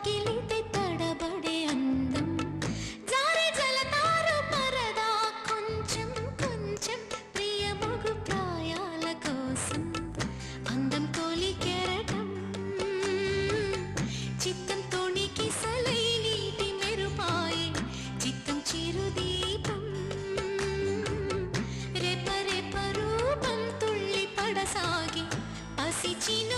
తగిలితే తడబడే అందం జారే జలతారు పరదా కొంచెం కొంచెం ప్రియమగు ప్రాయాల కోసం అందం తోలి కెరటం చిత్తం తోణికి సలై నీటి మెరుపాయి చిత్తం చిరుదీపం రెపరెప రూపం తుళ్ళి పడసాగి పసి చిన్న